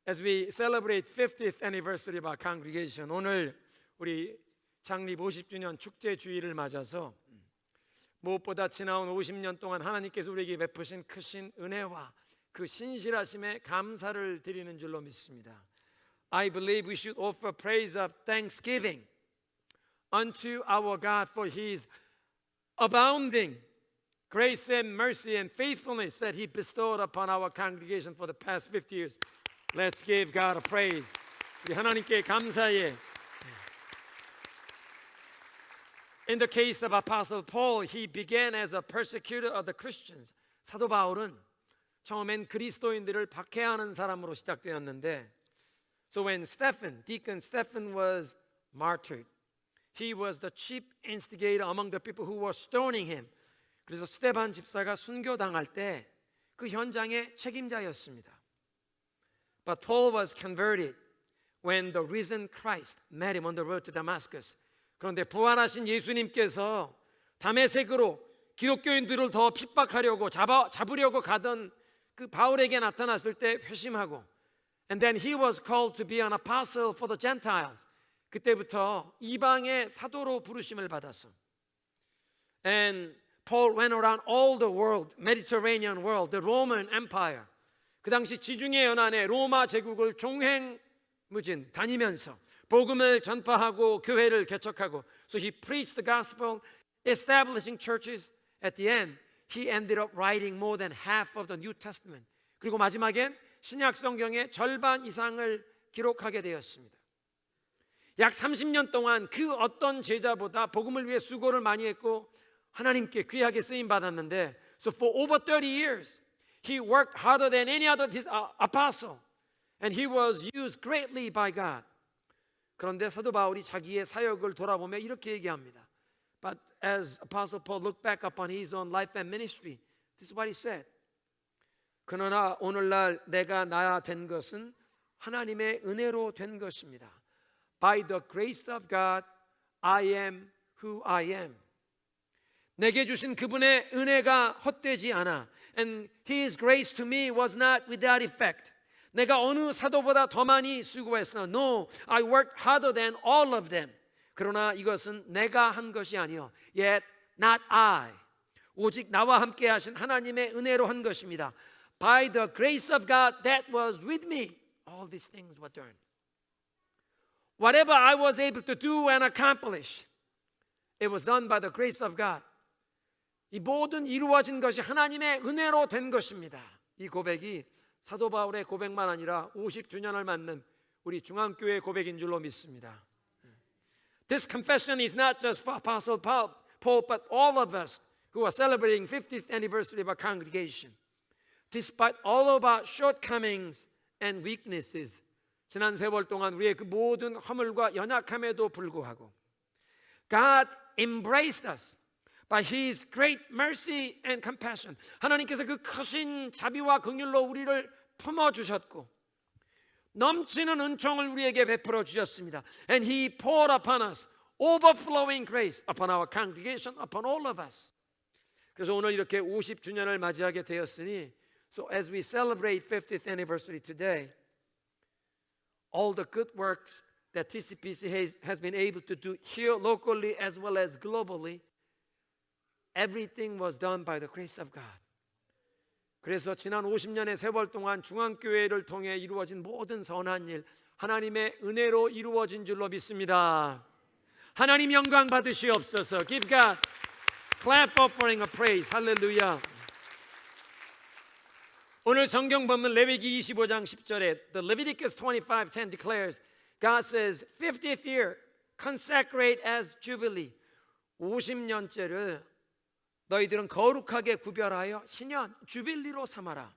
As we celebrate 50th anniversary of our congregation, 오늘 우리 창립 50주년 축제 주일을 맞아서 무엇보다 지나온 50년 동안 하나님께서 우리에게 베푸신 크신 은혜와 그 신실하심에 감사를 드리는 줄로 믿습니다. I believe we should offer praise of thanksgiving unto our God for His abounding grace and mercy and faithfulness that He bestowed upon our congregation for the past 50 years. Let's give God a praise. 우리 하나님께 감사해. In the case of Apostle Paul, he began as a persecutor of the Christians. 사도 바울은 처음엔 그리스도인들을 박해하는 사람으로 시작되었는데, so when Deacon Stephen was martyred, he was the chief instigator among the people who were stoning him. 그래서 스테반 집사가 순교당할 때 그 현장의 책임자였습니다. But Paul was converted when the risen Christ met him on the road to Damascus. 그런데 부활하신 예수님께서 다메섹으로 기독교인들을 더 핍박하려고 잡으려고 가던 그 바울에게 나타났을 때 회심하고, and then he was called to be an apostle for the Gentiles. 그때부터 이방의 사도로 부르심을 받았어. And Paul went around all the world, Mediterranean world, the Roman Empire. 그 당시 지중해 연안의 로마 제국을 종횡무진 다니면서 복음을 전파하고 교회를 개척하고, so he preached the gospel, establishing churches. At the end, he ended up writing more than half of the New Testament. 그리고 마지막엔 신약 성경의 절반 이상을 기록하게 되었습니다. 약 30년 동안 그 어떤 제자보다 복음을 위해 수고를 많이 했고 하나님께 귀하게 쓰임 받았는데, so for over 30 years he worked harder than any other apostle and he was used greatly by God. 그런데 사도 바울이 자기의 사역을 돌아보며 이렇게 얘기합니다. But as Apostle Paul looked back upon his own life and ministry, this is what he said. 그러나 오늘날 내가 나 된 것은 하나님의 은혜로 된 것입니다. By the grace of God, I am who I am. 내게 주신 그분의 은혜가 헛되지 않아. And His grace to me was not without effect. 내가 어느 사도보다 더 많이 수고했으나, no, I worked harder than all of them. 그러나 이것은 내가 한 것이 아니요, yet not I. 오직 나와 함께 하신 하나님의 은혜로 한 것입니다. By the grace of God that was with me, all these things were done. Whatever I was able to do and accomplish, it was done by the grace of God. 이 모든 이루어진 것이 하나님의 은혜로 된 것입니다. 이 고백이 사도 바울의 고백만 아니라 50주년을 맞는 우리 중앙교회의 고백인 줄로 믿습니다. This confession is not just for Apostle Paul, but all of us who are celebrating 50th anniversary of our congregation. Despite all of our shortcomings and weaknesses, 지난 세월 동안 우리의 그 모든 허물과 연약함에도 불구하고 God embraced us by His great mercy and compassion. 하나님께서 그 크신 자비와 긍휼로 우리를 품어주셨고 넘치는 은총을 우리에게 베풀어 주셨습니다. And He poured upon us overflowing grace upon our congregation, upon all of us. 그래서 오늘 이렇게 50주년을 맞이하게 되었으니, so as we celebrate 50th anniversary today, all the good works that TCPC has been able to do here locally as well as globally, everything was done by the grace of God. 그래서 지난 50년의 세월 동안 중앙교회를 통해 이루어진 모든 선한 일, 하나님의 은혜로 이루어진 줄로 믿습니다. 하나님 영광 받으시옵소서. Give God clap offering of praise. 할렐루야. 오늘 성경 본문 레위기 25장 10절에 The Leviticus 25:10 declares, God says, 50th year, consecrate as jubilee. 50년째를 너희들은 거룩하게 구별하여 희년, 주빌리로 삼아라.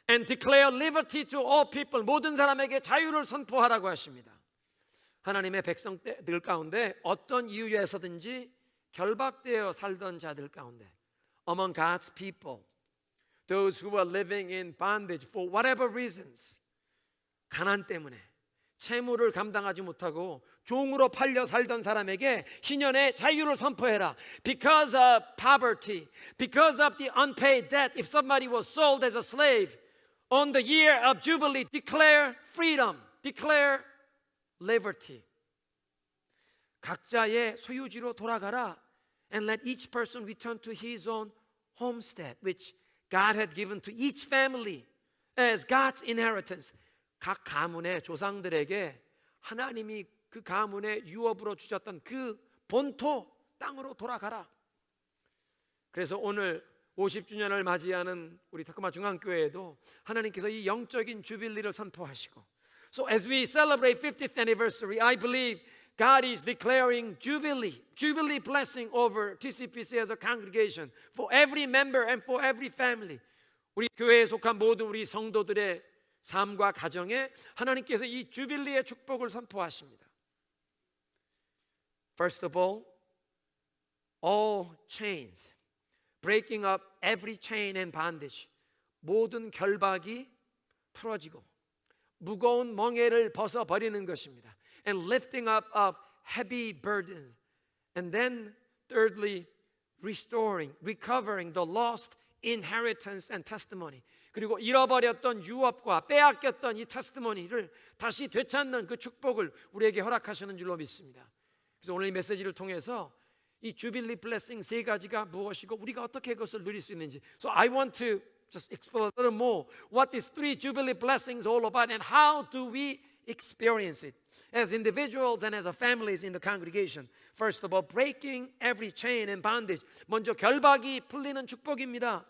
And declare liberty to all people. 모든 사람에게 자유를 선포하라고 하십니다. 하나님의 백성들 가운데 어떤 이유에서든지 결박되어 살던 자들 가운데, among God's people, those who were living in bondage for whatever reasons, 가난 때문에 채무를 감당하지 못하고 종으로 팔려 살던 사람에게 희년의 자유를 선포해라. Because of poverty, because of the unpaid debt, if somebody was sold as a slave, On the year of Jubilee, declare freedom, declare liberty. 각자의 소유지로 돌아가라. And let each person return to his own homestead, which God had given to each family as God's inheritance. 각 가문의 조상들에게 하나님이 그 가문의 유업으로 주셨던 그 본토 땅으로 돌아가라. 그래서 오늘 50주년을 맞이하는 우리 타코마 중앙교회에도 하나님께서 이 영적인 주빌리를 선포하시고, So as we celebrate 50th anniversary, I believe God is declaring Jubilee blessing over TCPC as a congregation for every member and for every family. 우리 교회에 속한 모든 우리 성도들의 삶과 가정에 하나님께서 이 주빌리의 축복을 선포하십니다. First of all chains, breaking up every chain and bondage. 모든 결박이 풀어지고 무거운 멍에를 벗어버리는 것입니다. And lifting up of heavy burdens. And then thirdly, recovering the lost inheritance and testimony. 그리고 잃어버렸던 유업과 빼앗겼던 이 테스티모니를 다시 되찾는 그 축복을 우리에게 허락하시는 줄로 믿습니다. 그래서 오늘 이 메시지를 통해서 이 주빌리 블레싱 세 가지가 무엇이고 우리가 어떻게 그것을 누릴 수 있는지. So I want to just explore a little more what these three jubilee blessings all about and how do we experience it as individuals and as a families in the congregation. First of all, breaking every chain and bondage. 먼저 결박이 풀리는 축복입니다.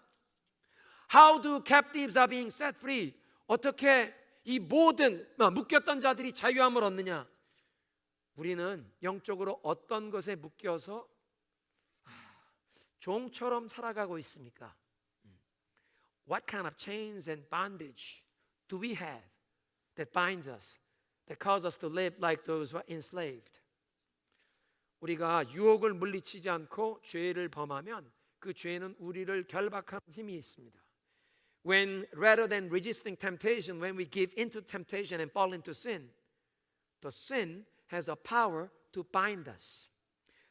How do captives are being set free? 어떻게 이 모든 묶였던 자들이 자유함을 얻느냐? 우리는 영적으로 어떤 것에 묶여서 종처럼 살아가고 있습니까? What kind of chains and bondage do we have that binds us, that cause us to live like those who are enslaved? 우리가 유혹을 물리치지 않고 죄를 범하면 그 죄는 우리를 결박하는 힘이 있습니다. When rather than resisting temptation, when we give into temptation and fall into sin, the sin has a power to bind us.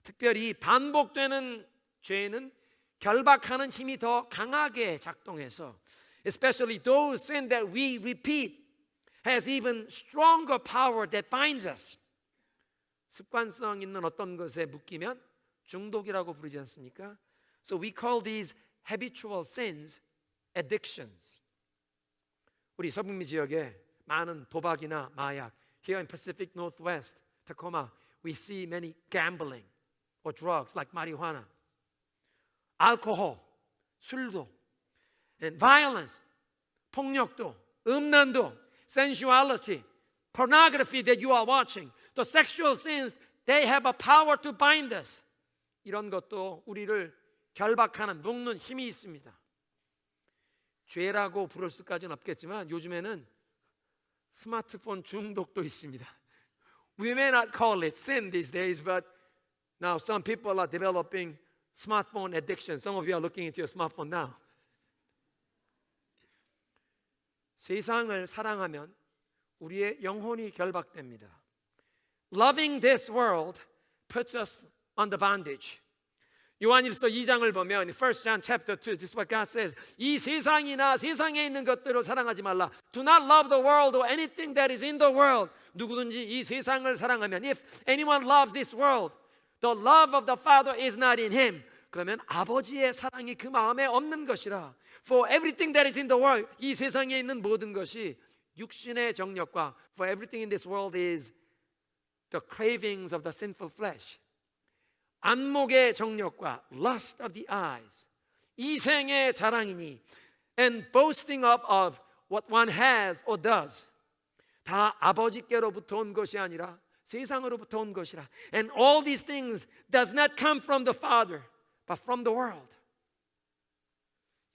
특별히 반복되는 죄는 결박하는 힘이 더 강하게 작동해서, especially those sin that we repeat, has even stronger power that binds us. 습관성 있는 어떤 것에 묶이면 중독이라고 부르지 않습니까? So we call these habitual sins addictions. 우리 서북미 지역에 많은 도박이나 마약, here in Pacific Northwest, Tacoma, we see many gambling or drugs like marijuana, alcohol, 술도, and violence, 폭력도, 음란도, sensuality, pornography that you are watching, the sexual sins, they have a power to bind us. 이런 것도 우리를 결박하는 묶는 힘이 있습니다. 죄라고 부를 수까지는 없겠지만 요즘에는 스마트폰 중독도 있습니다. We may not call it sin these days, but now some people are developing smartphone addiction. Some of you are looking into your smartphone now. 세상을 사랑하면 우리의 영혼이 결박됩니다. Loving this world puts us under bondage. 요한일서 2장을 보면 1 John chapter 2 this is what God says. 이 세상이나 세상에 있는 것들을 사랑하지 말라. Do not love the world or anything that is in the world. 누구든지 이 세상을 사랑하면 if anyone loves this world, the love of the Father is not in him. 그러면 아버지의 사랑이 그 마음에 없는 것이라. For everything that is in the world, 이 세상에 있는 모든 것이 육신의 정욕과 for everything in this world is the cravings of the sinful flesh. 안목의 정욕과 lust of the eyes, 이생의 자랑이니 and boasting up of what one has or does. 다 아버지께로부터 온 것이 아니라 세상으로부터 온 것이라. And all these things does not come from the Father, but from the world.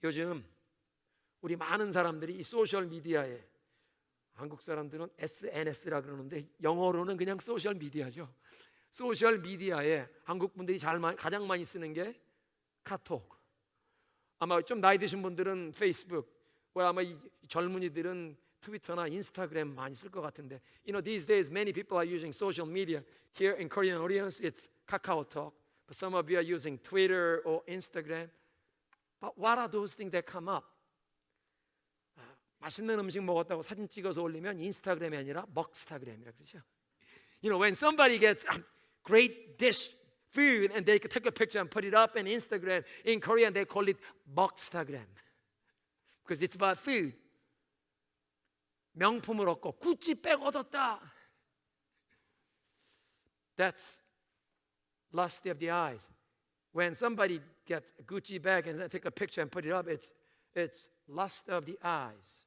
요즘 우리 많은 사람들이 이 소셜 미디어에, 한국 사람들은 SNS라 그러는데 영어로는 그냥 소셜 미디어죠. 소셜 미디어에 한국 분들이 가장 많이 쓰는 게 카톡. 아마 좀 나이 드신 분들은 페이스북, 아마 이 젊은이들은 트위터나 인스타그램 많이 쓸 것 같은데, you know, these days many people are using social media. Here in Korean audience, it's KakaoTalk, but some of you are using Twitter or Instagram. But what are those things that come up? 맛있는 음식 먹었다고 사진 찍어서 올리면 인스타그램이 아니라 먹스타그램이라 그러죠. You know, when somebody gets a great dish food and they take a picture and put it up on Instagram, in Korean they call it 먹스타그램 because it's about food. 명품을 얻고 구찌백 얻었다. That's lust of the eyes. When somebody gets a Gucci bag and take a picture and put it up, it's lust of the eyes.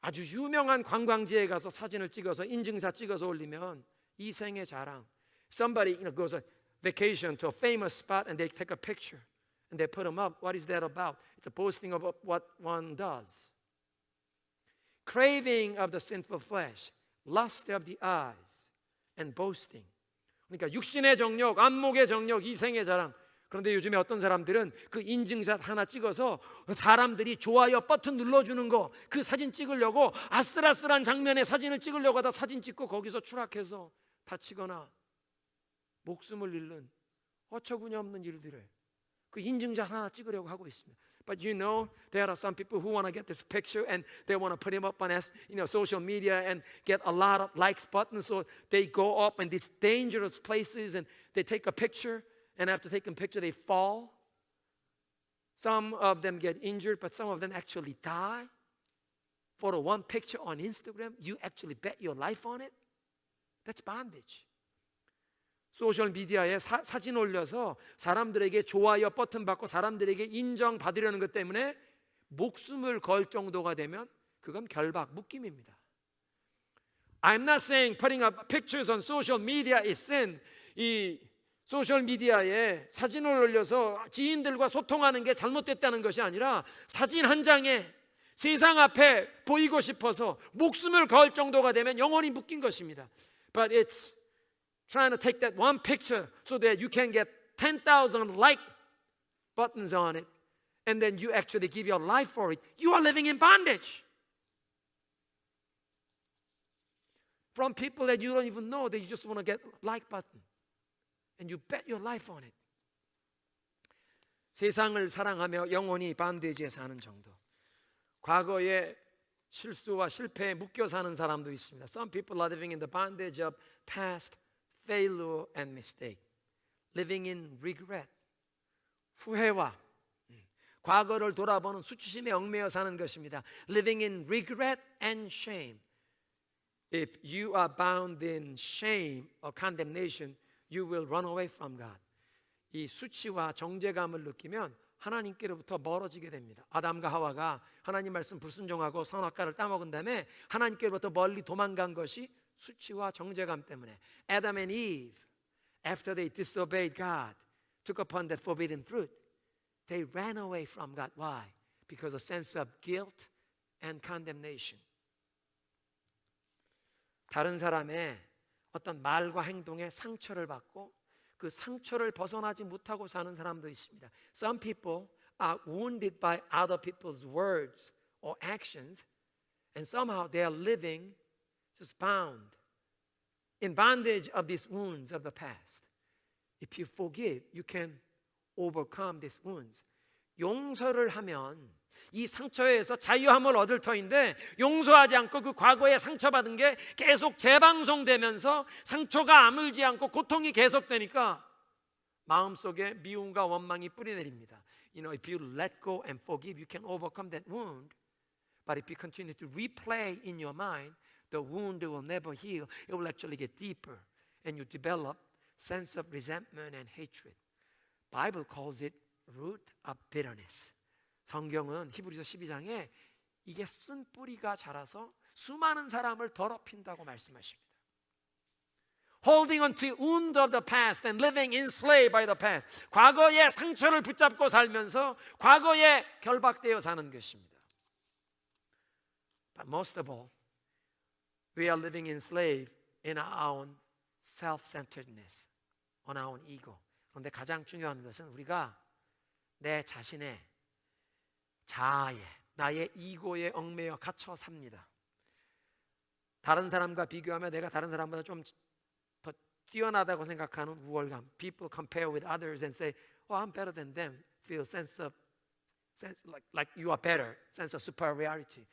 아주 유명한 관광지에 가서 사진을 찍어서 인증사 찍어서 올리면 이생의 자랑. Somebody goes on vacation to a famous spot and they take a picture and they put them up. What is that about? It's a boasting of what one does. Craving of the sinful flesh, lust of the eyes, and boasting. 그러니까 육신의 정욕, 안목의 정욕, 이생의 자랑. 그런데 요즘에 어떤 사람들은 그 인증샷 하나 찍어서 사람들이 좋아요 버튼 눌러주는 거, 그 사진 찍으려고 아슬아슬한 장면의 사진을 찍으려고 하다 사진 찍고 거기서 추락해서 다치거나 목숨을 잃는 어처구니없는 일들을 그 인증샷 하나 찍으려고 하고 있습니다. But you know, there are some people who want to get this picture and they want to put him up on social media and get a lot of likes buttons. So they go up in these dangerous places and they take a picture. And after taking a picture, they fall. Some of them get injured, but some of them actually die. For the one picture on Instagram, you actually bet your life on it. That's bondage. 소셜 미디어에 사진 올려서 사람들에게 좋아요 버튼 받고 사람들에게 인정받으려는 것 때문에 목숨을 걸 정도가 되면 그건 결박, 묶임입니다. I'm not saying putting up pictures on social media is sin. 이 소셜 미디어에 사진을 올려서 지인들과 소통하는 게 잘못됐다는 것이 아니라 사진 한 장에 세상 앞에 보이고 싶어서 목숨을 걸 정도가 되면 영원히 묶인 것입니다. But it's trying to take that one picture so that you can get 10,000 like buttons on it and then you actually give your life for it. You are living in bondage. From people that you don't even know that you just want to get like button. And you bet your life on it. 세상을 사랑하며 영원히 반대지에 사는 정도. 과거의 실수와 실패에 묶여 사는 사람도 있습니다. Some people are living in the bondage of past failure and mistake. Living in regret. 후회와 과거를 돌아보는 수치심에 얽매여 사는 것입니다. Living in regret and shame. If you are bound in shame or condemnation, you will run away from God. 이 수치와 정죄감을 느끼면 하나님께로부터 멀어지게 됩니다. 아담과 하와가 하나님 말씀 불순종하고 선악과를 따먹은 다음에 하나님께로부터 멀리 도망간 것이 수치와 정죄감 때문에. Adam and Eve, after they disobeyed God, took upon that forbidden fruit, they ran away from God. Why? Because of a sense of guilt and condemnation. 다른 사람의 어떤 말과 행동에 상처를 받고 그 상처를 벗어나지 못하고 사는 사람도 있습니다. Some people are wounded by other people's words or actions and somehow they are living just bound in bondage of these wounds of the past. If you forgive, you can overcome these wounds. 용서를 하면 이 상처에서 자유함을 얻을 터인데 용서하지 않고 그 과거에 상처받은 게 계속 재방송되면서 상처가 아물지 않고 고통이 계속되니까 마음속에 미움과 원망이 뿌리내립니다. If you let go and forgive, you can overcome that wound. But if you continue to replay in your mind, the wound will never heal. It will actually get deeper and you develop sense of resentment and hatred. Bible calls it root of bitterness. 성경은 히브리서 12장에 이게 쓴 뿌리가 자라서 수많은 사람을 더럽힌다고 말씀하십니다. Holding on to the wound of the past and living enslaved by the past. 과거의 상처를 붙잡고 살면서 과거에 결박되어 사는 것입니다. But most of all, we are living enslaved in our own self-centeredness, on our own ego. 그런데 가장 중요한 것은 우리가 내 자신의 자아에, 나의 이고에 얽매여 갇혀 삽니다. 다른 사람과 비교하면 내가 다른 사람보다 좀 더 뛰어나다고 생각하는 우월감. People compare with others and say, "Oh, I'm better than them." Feel sense like you are better, sense of superiority.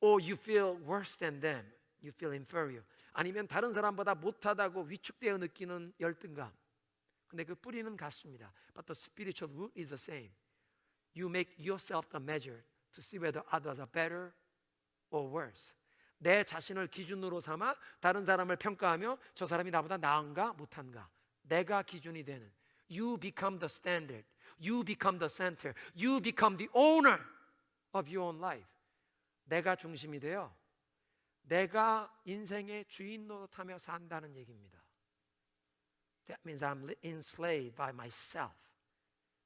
or you feel worse than them, you feel inferior. 아니면 다른 사람보다 못하다고 위축되어 느끼는 열등감. 근데 그 뿌리는 같습니다. But the spiritual root is the same. You make yourself the measure to see whether others are better or worse. 내 자신을 기준으로 삼아 다른 사람을 평가하며 저 사람이 나보다 나은가 못한가. 내가 기준이 되는. You become the standard. You become the center. You become the owner of your own life. 내가 중심이 되어 내가 인생의 주인 노릇하며 산다는 얘기입니다. That means I'm enslaved by myself.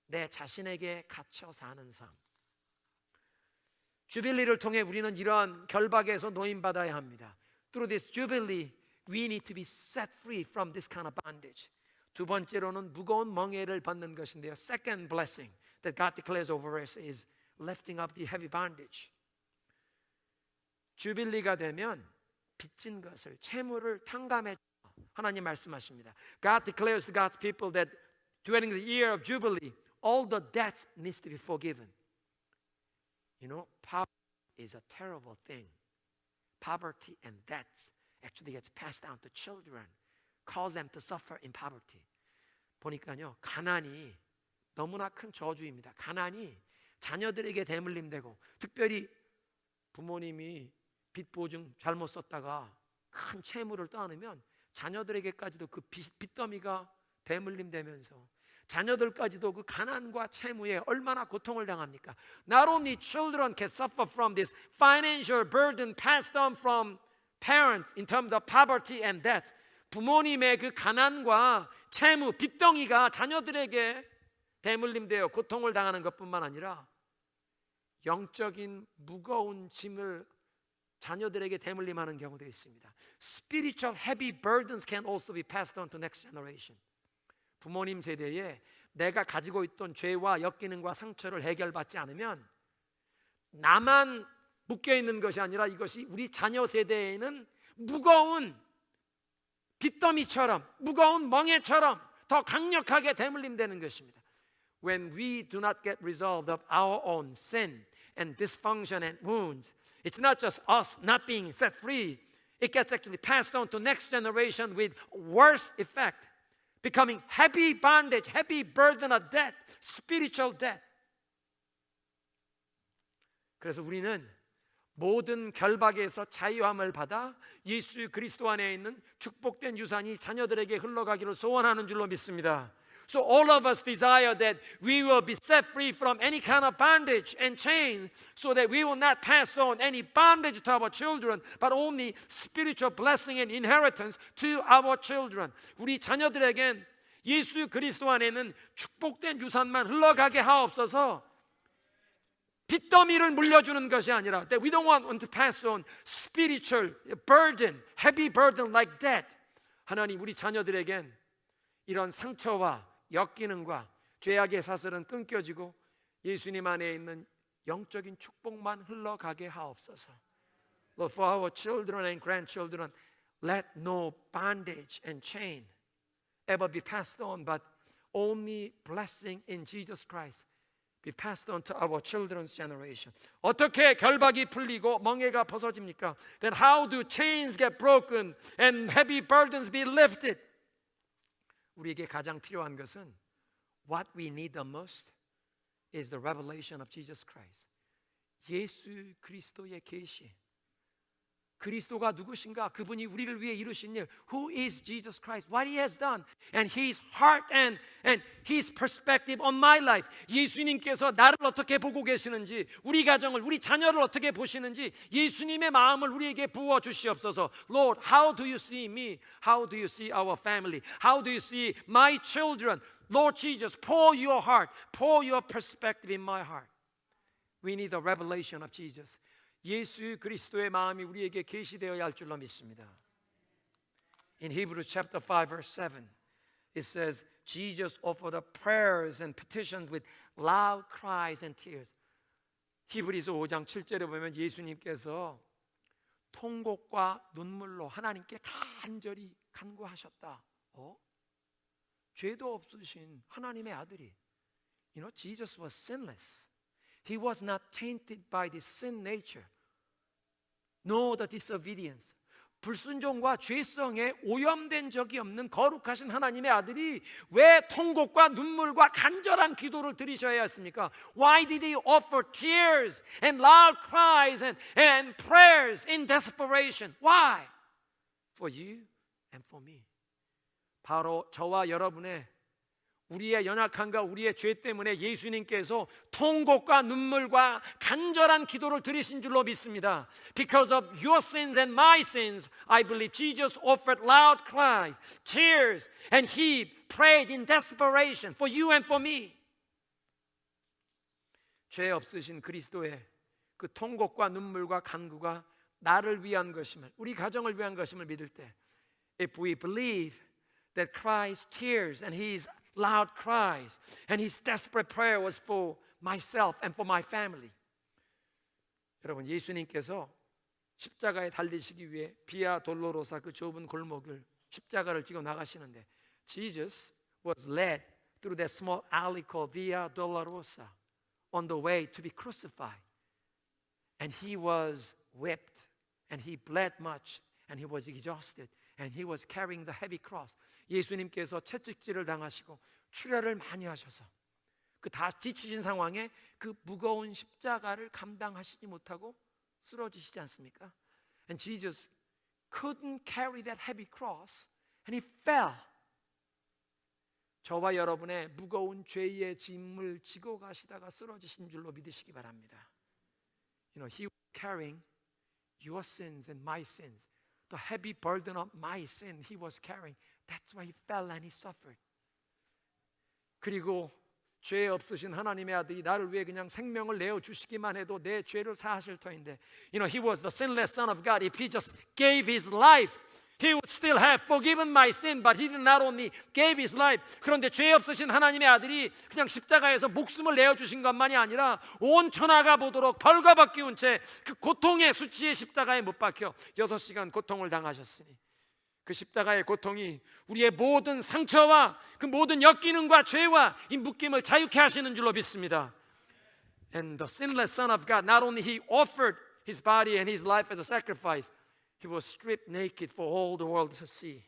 내 자신에게 갇혀 사는 삶. 주빌리를 통해 우리는 이러한 결박에서 노임받아야 합니다. Through this jubilee, we need to be set free from this kind of bondage. 두 번째로는 무거운 멍에를 받는 것인데요. Second blessing that God declares over us is lifting up the heavy bondage. 주빌리가 되면 빚진 것을 채무를 탕감해 하나님 말씀하십니다. God declares to God's people that during the year of jubilee, all the debts needs to be forgiven. You know, poverty is a terrible thing. Poverty and debts actually gets passed down to children, cause them to suffer in poverty. 보니까요, 가난이 너무나 큰 저주입니다. 가난이 자녀들에게 대물림되고, 특별히 부모님이 빚 보증 잘못 썼다가 큰 채무를 떠안으면 자녀들에게까지도 그 빚더미가 대물림되면서 자녀들까지도 그 가난과 채무에 얼마나 고통을 당합니까? Not only children can suffer from this financial burden passed on from parents in terms of poverty and debt. 부모님의 그 가난과 채무, 빚덩이가 자녀들에게 대물림되어 고통을 당하는 것뿐만 아니라 영적인 무거운 짐을 자녀들에게 대물림하는 경우도 있습니다. Spiritual heavy burdens can also be passed on to next generation. 부모님 세대에 내가 가지고 있던 죄와 역기능과 상처를 해결받지 않으면 나만 묶여 있는 것이 아니라 이것이 우리 자녀 세대에는 무거운 빚더미처럼, 무거운 멍에처럼 더 강력하게 대물림되는 것입니다. When we do not get resolved of our own sin and dysfunction and wounds, it's not just us not being set free. It gets actually passed on to next generation with worse effect, becoming heavy bondage, heavy burden of debt, spiritual debt. 그래서 우리는 모든 결박에서 자유함을 받아 예수 그리스도 안에 있는 축복된 유산이 자녀들에게 흘러가기를 소원하는 줄로 믿습니다. So all of us desire that we will be set free from any kind of bondage and chain, so that we will not pass on any bondage to our children, but only spiritual blessing and inheritance to our children. 우리 자녀들에겐 예수 그리스도 안에는 축복된 유산만 흘러가게 하옵소서. 빚더미를 물려주는 것이 아니라, that we don't want to pass on spiritual burden, heavy burden like debt. 하나님, 우리 자녀들에겐 이런 상처와 역기능과 죄악의 사슬은 끊겨지고 예수님 안에 있는 영적인 축복만 흘러가게 하옵소서. Lord, for our children and grandchildren, let no bondage and chain ever be passed on, but only blessing in Jesus Christ be passed on to our children's generation. 어떻게 결박이 풀리고 멍에가 벗어집니까? Then how do chains get broken and heavy burdens be lifted? 우리에게 가장 필요한 것은 what we need the most is the revelation of Jesus Christ. 예수 그리스도의 계시. 그리스도가 누구신가? 그분이 우리를 위해 이루신 일. Who is Jesus Christ? What he has done and his heart and his perspective on my life. 예수님께서 나를 어떻게 보고 계시는지, 우리 가정을, 우리 자녀를 어떻게 보시는지 예수님의 마음을 우리에게 부어 주시옵소서. Lord, how do you see me? How do you see our family? How do you see my children? Lord Jesus, pour your heart, pour your perspective in my heart. We need the revelation of Jesus. 예수 그리스도의 마음이 우리에게 계시되어야 할 줄로 믿습니다. In Hebrews chapter 5 verse 7 it says Jesus offered up prayers and petitions with loud cries and tears. 히브리서 5장 7절에 보면 예수님께서 통곡과 눈물로 하나님께 간절히 간구하셨다. 죄도 없으신 하나님의 아들이, you know, Jesus was sinless. He was not tainted by the sin nature. know the disobedience. 불순종과 죄성에 오염된 적이 없는 거룩하신 하나님의 아들이 왜 통곡과 눈물과 간절한 기도를 드리셔야 했습니까? Why did he offer tears and loud cries and prayers in desperation? Why? For you and for me. 바로 저와 여러분의 우리의 연약함과 우리의 죄 때문에 예수님께서 통곡과 눈물과 간절한 기도를 드리신 줄로 믿습니다. Because of your sins and my sins, I believe Jesus offered loud cries, tears, and he prayed in desperation for you and for me. 죄 없으신 그리스도의 그 통곡과 눈물과 간구가 나를 위한 것임을, 우리 가정을 위한 것임을 믿을 때, if we believe that Christ's tears and his loud cries and his desperate prayer was for myself and for my family. 여러분, 예수님께서 십자가에 달리시기 위해 비아 돌로로사 그 좁은 골목을 십자가를 지고 나가시는데 Jesus was led through that small alley called Via Dolorosa on the way to be crucified. And he was whipped and he bled much and he was exhausted and he was carrying the heavy cross. 예수님께서 채찍질을 당하시고 출혈을 많이 하셔서 그 다 지치신 상황에 그 무거운 십자가를 감당하시지 못하고 쓰러지시지 않습니까? And Jesus couldn't carry that heavy cross and he fell. 저와 여러분의 무거운 죄의 짐을 지고 가시다가 쓰러지신 줄로 믿으시기 바랍니다. You know, he was carrying your sins and my sins. The heavy burden of my sin he was carrying. That's why he fell and he suffered. 그리고 죄 없으신 하나님의 아들이 나를 위해 그냥 생명을 내어 주시기만 해도 내 죄를 사하실 터인데, you know, he was the sinless son of God. If he just gave his life, he would still have forgiven my sin. But he did not only gave his life. 그런데 죄 없으신 하나님의 아들이 그냥 십자가에서 목숨을 내어 주신 것만이 아니라 온 천하가 보도록 벌거벗 기운 채 그 고통의 수치의 십자가에 못 박혀 6시간 고통을 당하셨으니 그 십자가의 고통이 우리의 모든 상처와 그 모든 역기능과 죄와 이 묶임을 자유케 하시는 줄로 믿습니다. And the sinless Son of God, not only he offered his body and his life as a sacrifice, he was stripped naked for all the world to see.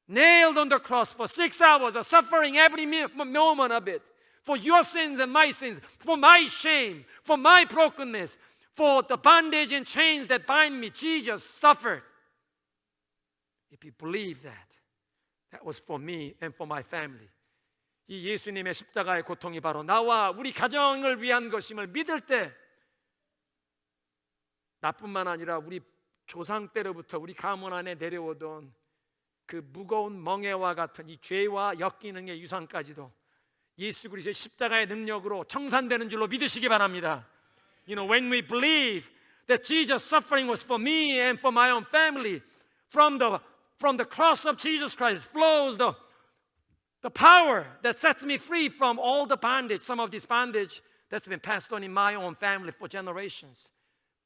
Nailed on the cross for 6 hours of suffering every moment of it. For your sins and my sins, for my shame, for my brokenness, for the bondage and chains that bind me, Jesus suffered. If you believe that, that was for me and for my family. 이 예수님의 십자가의 고통이 바로 나와 우리 가정을 위한 것임을 믿을 때 나뿐만 아니라 우리 조상 때로부터 우리 가문 안에 내려오던 그 무거운 멍에와 같은 이 죄와 역기능의 유산까지도 예수 그리스도의 십자가의 능력으로 청산되는 줄로 믿으시기 바랍니다. You know, when we believe that Jesus' suffering was for me and for my own family, from the cross of Jesus Christ flows the power that sets me free from all the bondage, some of this bondage that's been passed on in my own family for generations.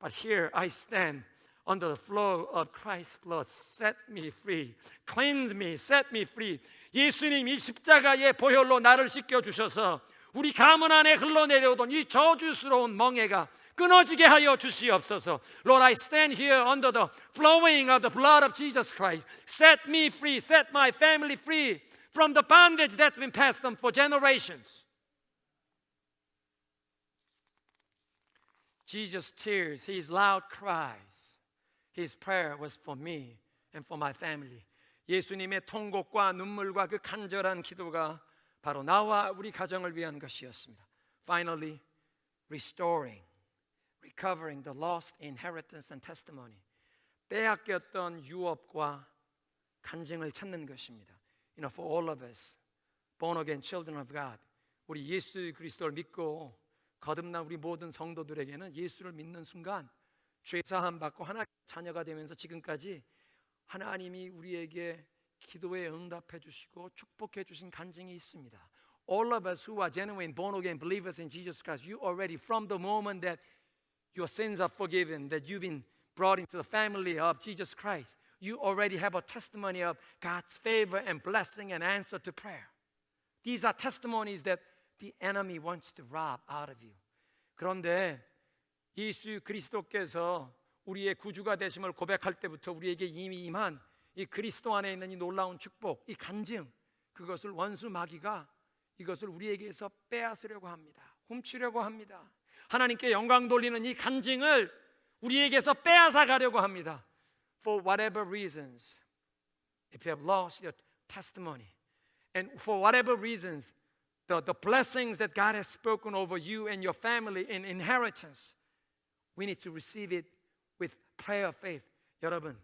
But here I stand under the flow of Christ's blood. Set me free, cleanse me, set me free. 예수님 이 십자가의 보혈로 나를 씻겨주셔서 우리 가문 안에 흘러내려오던 이 저주스러운 멍에가 끊어지게 하여 주시옵소서. Lord, I stand here under the flowing of the blood of Jesus Christ. Set me free, set my family free from the bondage that's been passed on for generations. Jesus' tears, his loud cries, his prayer was for me and for my family. 예수님의 통곡과 눈물과 그 간절한 기도가 바로 나와 우리 가정을 위한 것이었습니다. Finally, restoring, recovering the lost inheritance and testimony. 빼앗겼던 유업과 간증을 찾는 것입니다. You know, for all of us, born again children of God, 우리 예수 그리스도를 믿고 거듭난 우리 모든 성도들에게는 예수를 믿는 순간 죄 사함 받고 하나님의 자녀가 되면서 지금까지 하나님이 우리에게 기도에 응답해 주시고 축복해 주신 간증이 있습니다. All of us who are genuine born again believers in Jesus Christ, you already from the moment that your sins are forgiven, that you've been brought into the family of Jesus Christ, you already have a testimony of God's favor and blessing and answer to prayer. These are testimonies that the enemy wants to rob out of you. 그런데 예수 그리스도께서 우리의 구주가 되심을 고백할 때부터 우리에게 이미 임한 이 그리스도 안에 있는 이 놀라운 축복, 이 간증, 그것을 원수 마귀가 이것을 우리에게서 빼앗으려고 합니다. 훔치려고 합니다. 하나님께 영광 돌리는 이 간증을 우리에게서 빼앗아 가려고 합니다. For whatever reasons, if you have lost your testimony, and for whatever reasons, the blessings that God has spoken over you and your family in inheritance, we need to receive it with prayer of faith. 여러분,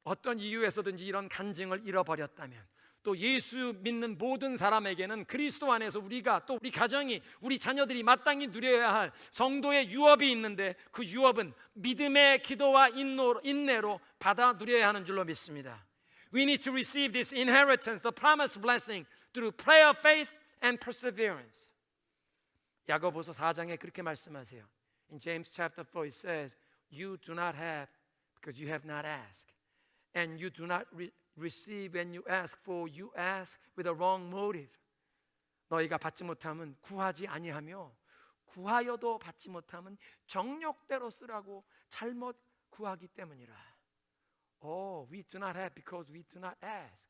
어떤 이유에서든지 이런 간증을 잃어버렸다면 또 예수 믿는 모든 사람에게는 그리스도 안에서 우리가 또 우리 가정이 우리 자녀들이 마땅히 누려야 할 성도의 유업이 있는데 그 유업은 믿음의 기도와 인내로 받아 누려야 하는 줄로 믿습니다. We need to receive this inheritance, the promised blessing, through prayer, faith, and perseverance. 야고보서 4장에 그렇게 말씀하세요. In James chapter 4 it says, you do not have because you have not asked, and you do not receive when you ask, for you ask with a wrong motive. 너희가 받지 못함은 구하지 아니하며 구하여도 받지 못함은 정욕대로 쓰라고 잘못 구하기 때문이라. Oh, we do not have because we do not ask.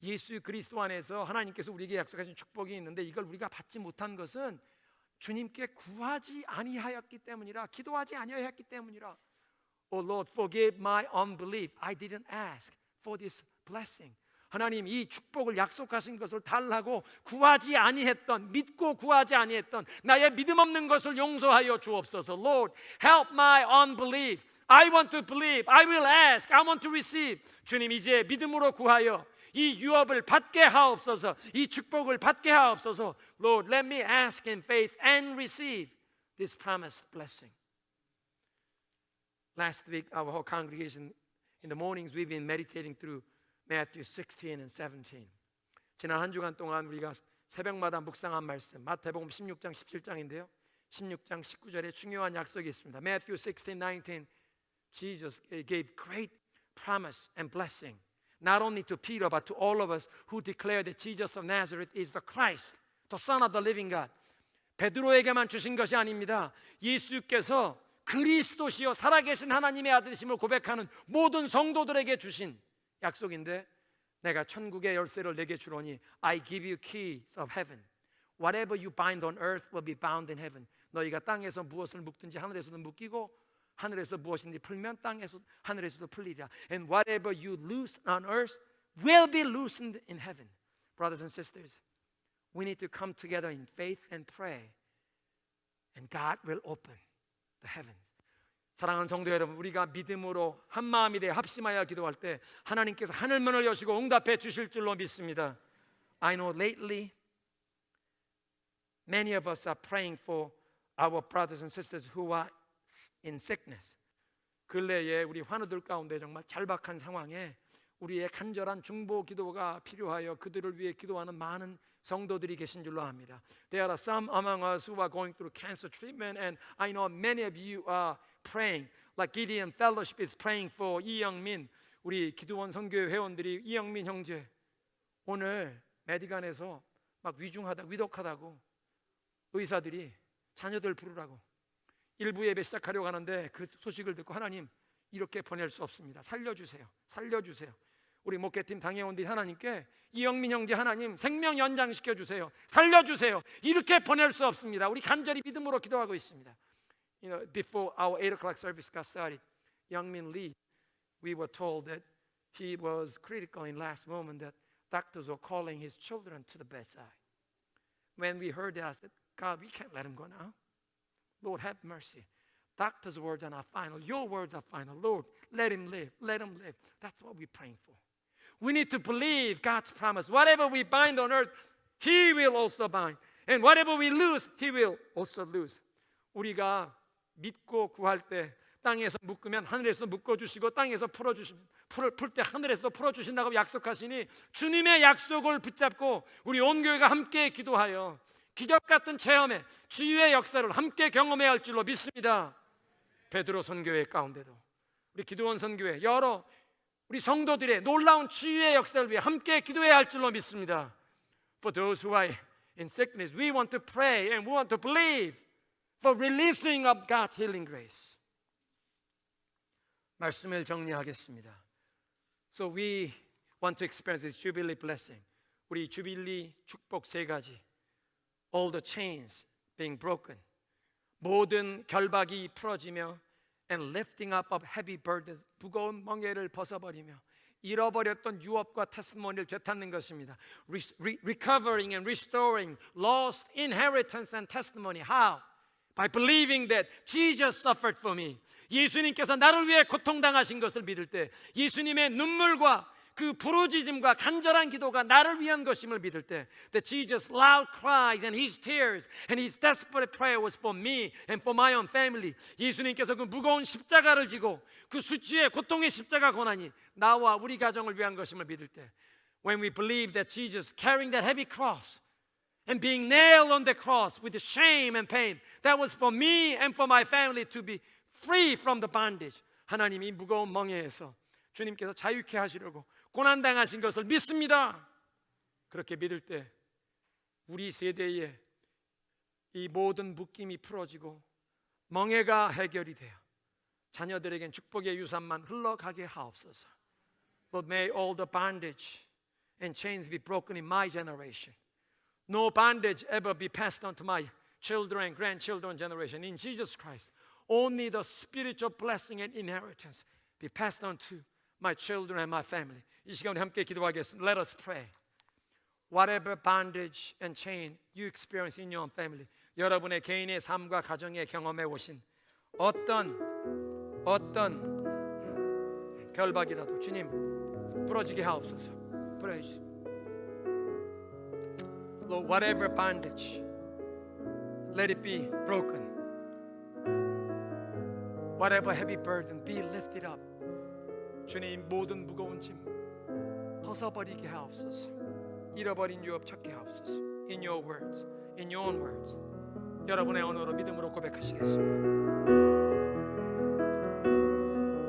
예수 그리스도 안에서 하나님께서 우리에게 약속하신 축복이 있는데 이걸 우리가 받지 못한 것은 주님께 구하지 아니하였기 때문이라, 기도하지 아니하였기 때문이라. Oh Lord, forgive my unbelief. I didn't ask for this blessing. 하나님, 이 축복을 약속하신 것을 달라고 구하지 아니했던, 믿고 구하지 아니했던 나의 믿음 없는 것을 용서하여 주옵소서. Lord, help my unbelief. I want to believe. I will ask. I want to receive. 주님, 이제 믿음으로 구하여 이 유업을 받게 하옵소서. 이 축복을 받게 하옵소서. Lord, let me ask in faith and receive this promised blessing. Last week, our whole congregation, in the mornings, we've been meditating through Matthew 16 and 17. 지난 한 주간 동안 우리가 새벽마다 묵상한 말씀, 마태복음 16장 17장인데요. 16장 19절에 중요한 약속이 있습니다. Matthew 16, 19, Jesus gave great promise and blessing, not only to Peter but to all of us who declare that Jesus of Nazareth is the Christ, the Son of the living God. 베드로에게만 주신 것이 아닙니다. 예수께서 그리스도시요 살아계신 하나님의 아들이심을 고백하는 모든 성도들에게 주신 약속인데, 내가 천국의 열쇠를 내게 주노니 I give you keys of heaven. Whatever you bind on earth will be bound in heaven. 너희가 땅에서 무엇을 묶든지 하늘에서도 묶이고 하늘에서 무엇인지 풀면 땅에서 하늘에서도 풀리리라. And whatever you loose on earth will be loosened in heaven. Brothers and sisters, we need to come together in faith and pray, and God will open the heavens. 사랑하는 성도 여러분, 우리가 믿음으로 한 마음이 되어 합심하여 기도할 때 하나님께서 하늘문을 여시고 응답해 주실 줄로 믿습니다. I know lately many of us are praying for our brothers and sisters who are in sickness. 근래에 우리 환우들 가운데 정말 절박한 상황에 우리의 간절한 중보 기도가 필요하여 그들을 위해 기도하는 많은 성도들이 계신 줄로 압니다. There are some among us who are going through cancer treatment, and I know many of you are praying, like Gideon Fellowship is praying for 이영민. 우리 기도원 선교회 회원들이 이영민 형제 오늘 메디간에서 막 위독하다고 의사들이 자녀들 부르라고 일부 예배 시작하려고 하는데 그 소식을 듣고 하나님, 이렇게 보낼 수 없습니다. 살려주세요. 우리 목회팀 당회원들이 하나님께 이영민 형제 하나님 생명 연장시켜 주세요. 살려주세요. 이렇게 보낼 수 없습니다. 우리 간절히 믿음으로 기도하고 있습니다. You know, before our 8 o'clock service got started, Youngmin Lee, we were told that he was critical in last moment, that doctors were calling his children to the bedside. When we heard that, I said, God, we can't let him go now. Lord, have mercy. Doctors' words are not final. Your words are final. Lord, let him live. Let him live. That's what we're praying for. We need to believe God's promise. Whatever we bind on earth, He will also bind. And whatever we lose, He will also lose. 우리가 믿고 구할 때 땅에서 묶으면 하늘에서 묶어주시고 땅에서 풀 때 하늘에서도 풀어주신다고 약속하시니 주님의 약속을 붙잡고 우리 온 교회가 함께 기도하여 기적 같은 체험에 치유의 역사를 함께 경험해야 할 줄로 믿습니다. 베드로 선교회 가운데도 우리 기도원 선교회 여러 우리 성도들의 놀라운 치유의 역사를 위해 함께 기도해야 할 줄로 믿습니다. For those who are in sickness, we want to pray and we want to believe for releasing of God's healing grace. 말씀을 정리하겠습니다. So we want to experience this Jubilee blessing. 우리 주빌리 축복 세 가지. All the chains being broken. 모든 결박이 풀어지며 and lifting up of heavy burdens. 무거운 멍에를 벗어버리며 잃어버렸던 유업과 테스티모니를 되찾는 것입니다. Recovering and restoring lost inheritance and testimony. How? By believing that Jesus suffered for me. 예수님께서 나를 위해 고통당하신 것을 믿을 때, 예수님의 눈물과 그 부르짖음과 간절한 기도가 나를 위한 것임을 믿을 때, that Jesus' loud cries and his tears and his desperate prayer was for me and for my own family. 예수님께서 그 무거운 십자가를 지고 그 수치의 고통의 십자가 고난이 나와 우리 가정을 위한 것임을 믿을 때, when we believe that Jesus carrying that heavy cross and being nailed on the cross with the shame and pain, that was for me and for my family to be free from the bondage. 하나님이 무거운 멍에에서 주님께서 자유케 하시려고 고난당하신 것을 믿습니다. 그렇게 믿을 때 우리 세대에 이 모든 묶임이 풀어지고 멍에가 해결이 되어 자녀들에겐 축복의 유산만 흘러가게 하옵소서. Lord, may all the bondage and chains be broken in my generation. No bondage ever be passed on to my children and grandchildren generation. In Jesus Christ, only the spiritual blessing and inheritance be passed on to my children and my family. 이 시간에 함께 기도하겠습니다. Let us pray. Whatever bondage and chain you experience in your family, 여러분의 개인의 삶과 가정에 경험해 오신 어떤 결박이라도 주님 부러지게 하옵소서. Praise. Lord, whatever bondage, let it be broken. Whatever heavy burden, be lifted up. 주님, 모든 무거운 짐 벗어버리게 하옵소서. 잃어버린 유업 찾게 하옵소서. In your words, in your own words. 여러분의 언어로 믿음으로 고백하시겠습니다.